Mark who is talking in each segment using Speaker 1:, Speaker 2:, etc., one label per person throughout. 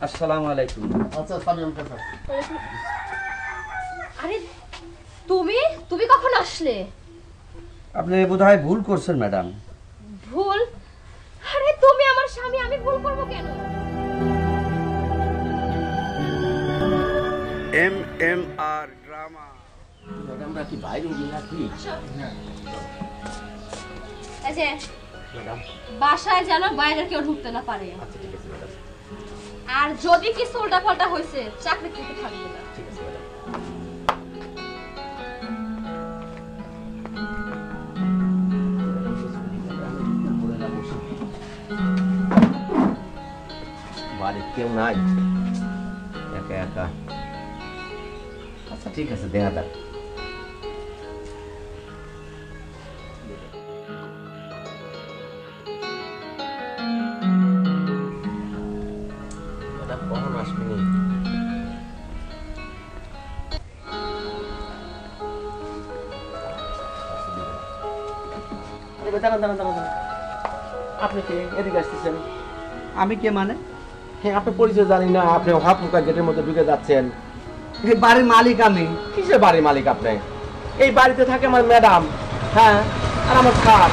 Speaker 1: আসসালামু আলাইকুম।
Speaker 2: আচ্ছা সালাম কাকা।
Speaker 3: আরে তুমি তুমি কখন আসলে?
Speaker 1: আপনি বোধহয় ভুল করছেন ম্যাডাম।
Speaker 3: ভুল? আরে তুমি আমার স্বামী, আমি ভুল করব কেন?
Speaker 1: MMR drama.
Speaker 4: ম্যাডামরা কি বাইরে গিয়ে নাকি?
Speaker 3: এই যে
Speaker 4: ম্যাডাম
Speaker 3: বাসায় যেন বাইরে কেউ ঢুকতে না পারে।
Speaker 4: আচ্ছা ঠিক আছে ম্যাডাম,
Speaker 3: আর যদি কিছু উল্টাপাল্টা হয়েছে চাকরি কিন্তু থাকবে না।
Speaker 4: ঠিক আছে ম্যাডাম। বাড়ির কেউ নাই, একা একা। আচ্ছা ঠিক আছে, দেখা যাক। ম্যাডাম কখন আসবেনি? দাঁড়ান দাঁড়ান দাঁড়ান দাঁড়ান, আপনি কে? এদিকে আসতেছেন?
Speaker 1: আমি কে মানে?
Speaker 4: হ্যাঁ, আপনার পরিচয় জানি না, আপনি হাফ মুখা গেটের মধ্যে ঢুকে যাচ্ছেন।
Speaker 1: এই বাড়ির মালিক আমি।
Speaker 4: কিসের বাড়ির মালিক আপনি? এই বাড়িতে থাকে আমার ম্যাডাম, হ্যাঁ, আর আমার স্যার।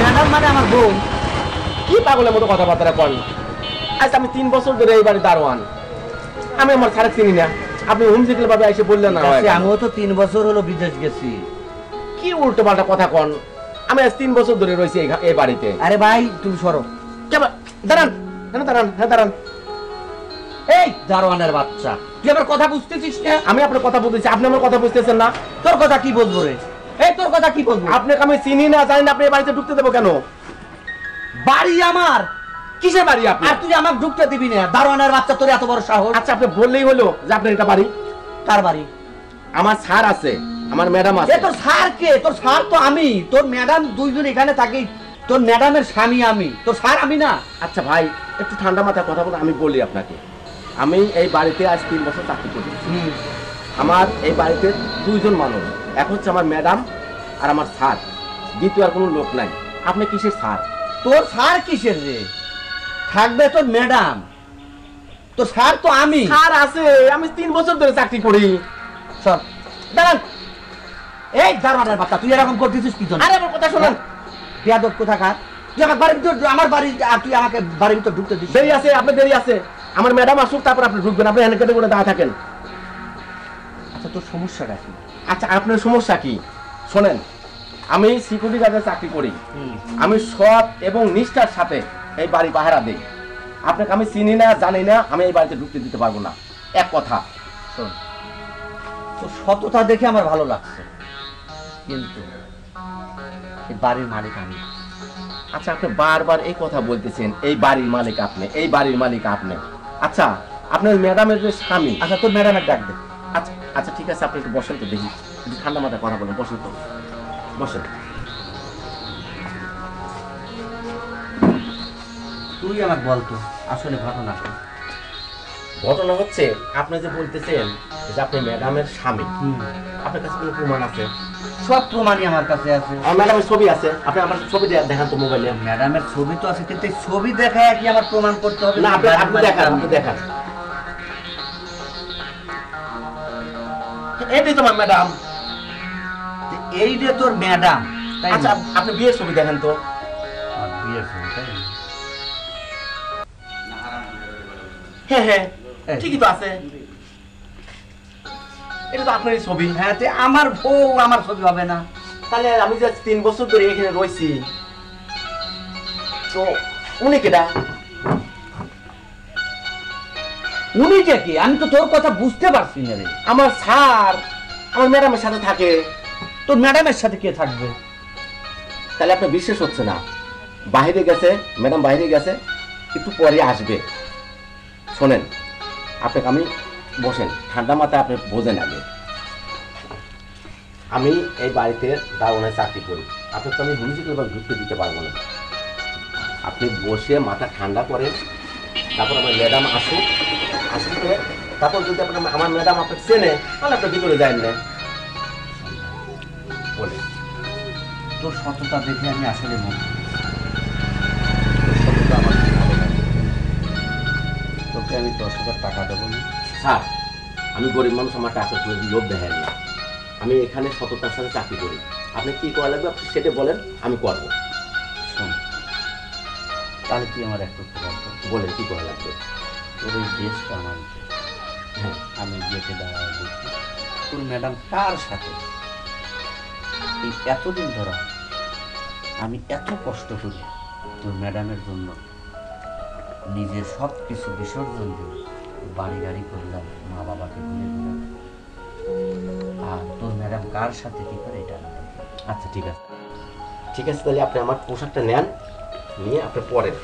Speaker 1: ম্যাডাম মানে আমার বউ।
Speaker 4: কি পাগলের মতো কথাবার্তা করেন? আজ আমি 3 বছর ধরে এই বাড়ির দারোয়ান, আমি আমার স্যারের চিনি না। আপনি হুমজিকল ভাবে এসে বললেন না হয়?
Speaker 1: আমিও তো 3 বছর হলো বিদেশ গেছি।
Speaker 4: কি উল্টো পাল্টা কথা কন? আমি আজ 3 বছর ধরে রয়েছি এই বাড়িতে।
Speaker 1: আরে ভাই তুমি সরো।
Speaker 4: কেমন? দাঁড়ান দাঁড়ান, হ্যাঁ দাঁড়ান।
Speaker 1: এই দারোয়ানের বাচ্চা, তুই আমার কথা বুঝতেছিস না?
Speaker 4: আমি আপনার কথা বলতেছি, আপনি আমার কথা বুঝতেছেন না।
Speaker 1: তোর কথা কি বলবো রে? এই তোর কথা কি বলবো?
Speaker 4: আপনাকে আমি চিনি না, জানি না, আপনি এই বাড়িতে ঢুকতে দেবো কেন?
Speaker 1: বাড়ি আমার।
Speaker 4: কিসের বাড়ি আপনি?
Speaker 1: আর তুই আমাকে ঢুকতে দিবি না? দারোয়ানের বাচ্চা, তোর এত বড় সাহস?
Speaker 4: আচ্ছা আপনি বললেই হলো যে আপনার এটা বাড়ি।
Speaker 1: কার বাড়ি?
Speaker 4: আমার স্যার আছে, আমার ম্যাডাম
Speaker 1: এ
Speaker 4: আছে।
Speaker 1: তোর স্যার কে? তোর স্যার তো আমি, তোর ম্যাডাম দুইজন এখানে থাকি। তোর ম্যাডামের স্বামী আমি, তোর স্যার আমি না।
Speaker 4: আচ্ছা ভাই, একটু ঠান্ডা মাথায় কথা বলে আমি বলি আপনাকে। আমি এই বাড়িতে আজ 3 বছর চাকরি করি। আমার এই বাড়িতে 2 জন মানুষ, এক হচ্ছে আমার ম্যাডাম আর আমার স্যার, দ্বিতীয় আর কোনো লোক নাই। আপনি কিসের স্যার?
Speaker 1: তোর স্যার কিসের রে? থাকবে তোর ম্যাডাম, তোর স্যার তো আমি।
Speaker 4: স্যার আছে, আমি 3 বছর ধরে চাকরি করি।
Speaker 1: সর দাঁড়ান। এই দারোয়ানের বাচ্চা, তুই এরকম করতেছিস কি জন্য?
Speaker 4: আরে আমার কথা শোনেন।
Speaker 1: বেয়াদব কোথাকার। তুই আমার বাড়ির ভিতর, আমার বাড়ি, আর তুই আমাকে বাড়ির ভিতর ঢুকতে দিস?
Speaker 4: দেরি আছে, আপনার দেরি আছে। আমার ম্যাডাম আসুক, তারপর আপনি ঢুকবেন। আপনি এখানে কেটে করে দাঁড়া থাকেন।
Speaker 1: আচ্ছা তোর সমস্যাটা কি?
Speaker 4: আচ্ছা আপনার সমস্যা কি শোনেন, আমি সিকিউরিটি গার্ডের চাকরি করি। আমি সৎ এবং নিষ্ঠার সাথে এই বাড়ি পাহারা দিই। আপনাকে আমি চিনি না, জানি না, আমি এই বাড়িতে ঢুকতে দিতে পারবো না। এক কথা
Speaker 1: শোন, তোর সততা দেখে আমার ভালো লাগছে, কিন্তু এই বাড়ির মালিক আমি।
Speaker 4: আচ্ছা আপনি বারবার এই কথা বলতেছেন, এই বাড়ির মালিক আপনি, এই বাড়ির মালিক আপনি। আচ্ছা আপনার ম্যাডামের যে স্বামী।
Speaker 1: আচ্ছা তোর ম্যাডামের ডাক দে।
Speaker 4: আচ্ছা আচ্ছা ঠিক আছে, আপনি একটু বসেন তো দেখি, একটু ঠান্ডা মাথায় কথা বলেন। বসেন তো, বসেন।
Speaker 1: তুই আমাকে বলতো আসলে ঘটনা কি?
Speaker 4: ঘটনা হচ্ছে, আপনি যে বলতেছেন যে আপনি ম্যাডামের স্বামী, আপনার কাছে কোনো প্রমাণ আছে?
Speaker 1: সব প্রমাণই আমার কাছে আছে।
Speaker 4: আমার ম্যাডামের ছবি আছে, আপনি আমার ছবি দেখান তো মোবাইলে।
Speaker 1: ম্যাডামের ছবি তো আছে, কিন্তু এই ছবি দেখায় কি আমার প্রমাণ করতে হবে?
Speaker 4: না, আপনি দেখান, আপনি দেখান। এটাই তোমার ম্যাডাম।
Speaker 1: এই যে তোর ম্যাডাম, তাই
Speaker 4: আচ্ছা আপনি বিয়ের ছবি দেখেন তো।
Speaker 1: আর বিয়ের ছবি, তাই না?
Speaker 4: হ্যাঁ হ্যাঁ ঠিকই তো আছে, এটা তো আপনারই ছবি।
Speaker 1: হ্যাঁ, তে আমার বউ, আমার ছবি হবে না?
Speaker 4: তাহলে আমি যে 3 বছর ধরে এখানে রয়েছি, তো উনি কেডা?
Speaker 1: উনিটা কি? আমি তো তোর কথা বুঝতে পারছি না রে।
Speaker 4: আমার স্যার আমার ম্যাডামের সাথে থাকে।
Speaker 1: তোর ম্যাডামের সাথে কে থাকবে?
Speaker 4: তাহলে আপনার বিশ্বাস হচ্ছে না? বাইরে গেছে, ম্যাডাম বাইরে গেছে, একটু পরে আসবে। শোনেন, আপনাকে আমি, বসেন ঠান্ডা মাথায়, আপনি বোঝেন আগে। আমি এই বাড়িতে দারোয়ানের চাকরি করি, আপনাকে তো আমি হুমজিকে ঢুকতে দিতে পারবো না। আপনি বসে মাথা ঠান্ডা করেন, তারপর আমার ম্যাডাম আসুক, আসলে তারপর যদি আপনার আমার ম্যাডাম আপনাকে চেনে, তাহলে আপনার ভিতরে যায় না বলে।
Speaker 1: তোর সততা দেখে আমি আসলে মুগ্ধ। তোর তোকে আমি 10,000 টাকা দেবো না?
Speaker 4: স্যার আমি গরিব মানুষ, আমার টাকা লোভ দেখেন না। আমি এখানে সততার সাথে চাকরি করি। আপনি কি করা লাগবে আপনি সেটা বলেন, আমি করব।
Speaker 1: শোন, তাহলে তুই আমার একটু উপকার কর।
Speaker 4: বলেন কি করা লাগবে।
Speaker 1: তোর ওই ড্রেসটা আমার দে।
Speaker 4: হ্যাঁ
Speaker 1: আমি গেটে দাঁড়ায় দেখি তোর ম্যাডাম কার সাথে। এই এতদিন ধরা আমি এত কষ্ট করি তোর ম্যাডামের জন্য, নিজের সব কিছু বিসর্জন দিয়ে বাড়ি গাড়ি করলাম, মা বাবাকে ভুলে দিলাম, আর তোর ম্যাডাম কার সাথে কি করে এটা আমি দেখি।
Speaker 4: আচ্ছা ঠিক আছে, ঠিক আছে। তাহলে আপনি আমার পোশাকটা নেন, নিয়ে আপনি পরেন।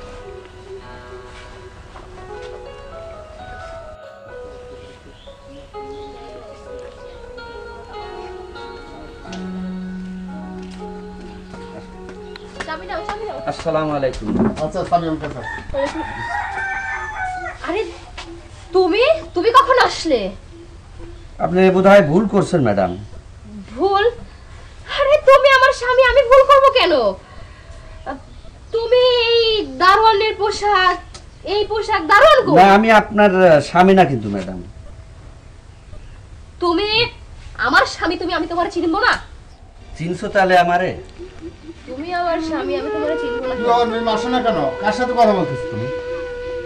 Speaker 3: চাবি দাও, চাবি দাও।
Speaker 1: আসসালামু আলাইকুম।
Speaker 2: আচ্ছা সামিউল কাকা,
Speaker 3: আরে তুমি তুমি কখন আসলে?
Speaker 1: আপনি বোধহয় ভুল করছেন ম্যাডাম।
Speaker 3: ভুল? আরে তুমি আমার স্বামী, আমি ভুল করব কেন? তুমি এই দারোয়ানের পোশাক, এই পোশাক দারোয়ান গো।
Speaker 1: না, আমি আপনার স্বামী না কিন্তু ম্যাডাম।
Speaker 3: তুমি আমার স্বামী, তুমি আমি তোমার চিনবো না?
Speaker 1: চিনছো তাহলে আমারে?
Speaker 3: তুমি আমার স্বামী, আমি তোমার চিনবো না?
Speaker 2: তুই আমার মেয়ে আসো না কেন? কার সাথে কথা বলছিস তুমি?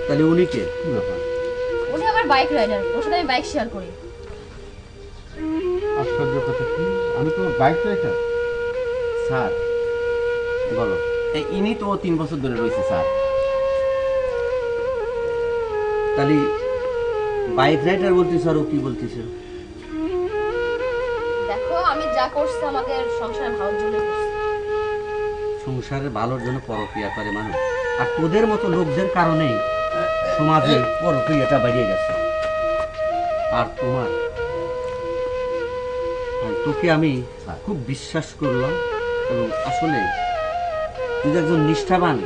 Speaker 1: তাহলে উনি কে?
Speaker 2: কি ব্যাপার?
Speaker 3: উনি আমার বাইক রাইডার, ওর সাথে আমি বাইক শেয়ার করি।
Speaker 2: আশ্চর্য কথা কি, আমি তো বাইক রাইডার।
Speaker 4: স্যার
Speaker 1: বলো।
Speaker 4: ইনি তো 3 বছর ধরে রয়েছে স্যার।
Speaker 1: তাহলে বাইক রাইডার বলতিস আর ও কি বলতিস?
Speaker 3: দেখো আমি যা করছি আমাদের সংসার ভালোর জন্য করছি।
Speaker 1: সংসারের ভালোর জন্য পরক্রিয়া করে মানুষ, আর তোদের মতো লোকদের কারণেই সমাজে পরক্রিয়াটা বেরিয়ে গেছে। আর তোমার তোকে আমি খুব বিশ্বাস করলাম, এবং আসলে তুই যে একজন নিষ্ঠাবান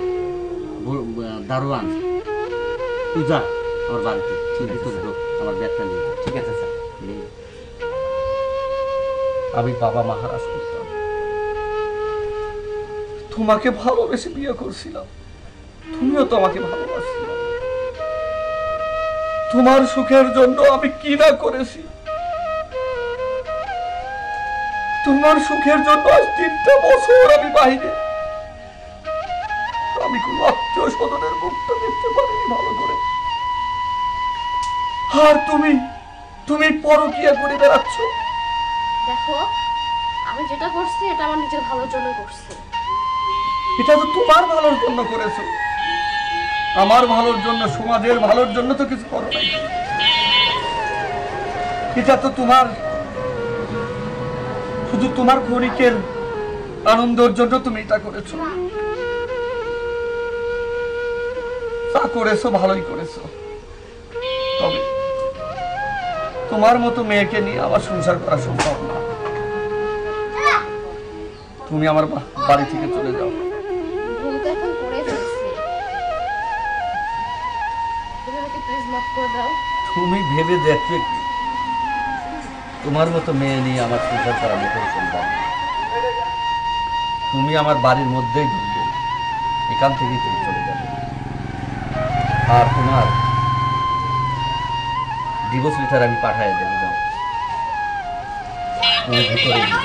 Speaker 1: দারোয়ান। তুই যা আমার বাড়িতে, তুই ভিতরে ঢোক, আমার ব্যাগটা নিয়ে।
Speaker 4: ঠিক আছে স্যার।
Speaker 1: আমি বাবা মহারাজ করতাম, তোমাকে ভালোবেসে বিয়ে করছিলাম, তুমিও তো আমাকে ভালোবাসছিলে। তোমার সুখের জন্য আমি কি না করেছি। তোমার সুখের জন্য আজ 3টা বছর আমি বাইরে, আমি কোন আত্মীয় স্বজনের মুখটা দেখতে পারিনি ভালো করে। আর তুমি পরকিয়া করে বেড়াচ্ছ।
Speaker 3: দেখো আমি যেটা করছি এটা আমার নিজের ভালোর জন্য করছি।
Speaker 1: এটা তো তোমার ভালোর জন্য করেছো, আমার ভালোর জন্য, সমাজের ভালোর জন্য তো কিছু করো নাই। এটা তো তোমার, শুধু তোমার ক্ষণিকের আনন্দের জন্য তুমি এটা করেছো। তা করেছো, ভালোই করেছো। তবে তোমার মতো মেয়েকে নিয়ে আমার সংসার করা সম্ভব না। তুমি আমার বাড়ি থেকে চলে যাও।
Speaker 3: ভুল তো এখন করে ফেলছি, তুমি আমাকে প্লিজ মাফ করে দাও।
Speaker 1: তুমি ভেবে দেখবে কি তোমার মতো মেয়ে নিয়ে আমার সংসার করা মোটেও সম্ভব না। তুমি আমার বাড়ির মধ্যেই ঢুকবে, এখান থেকেই তুমি চলে যাবে, আর তোমার ডিভোর্স লেটার আমি পাঠিয়ে দেবো। যাও, তুমি ভিতরে যাও।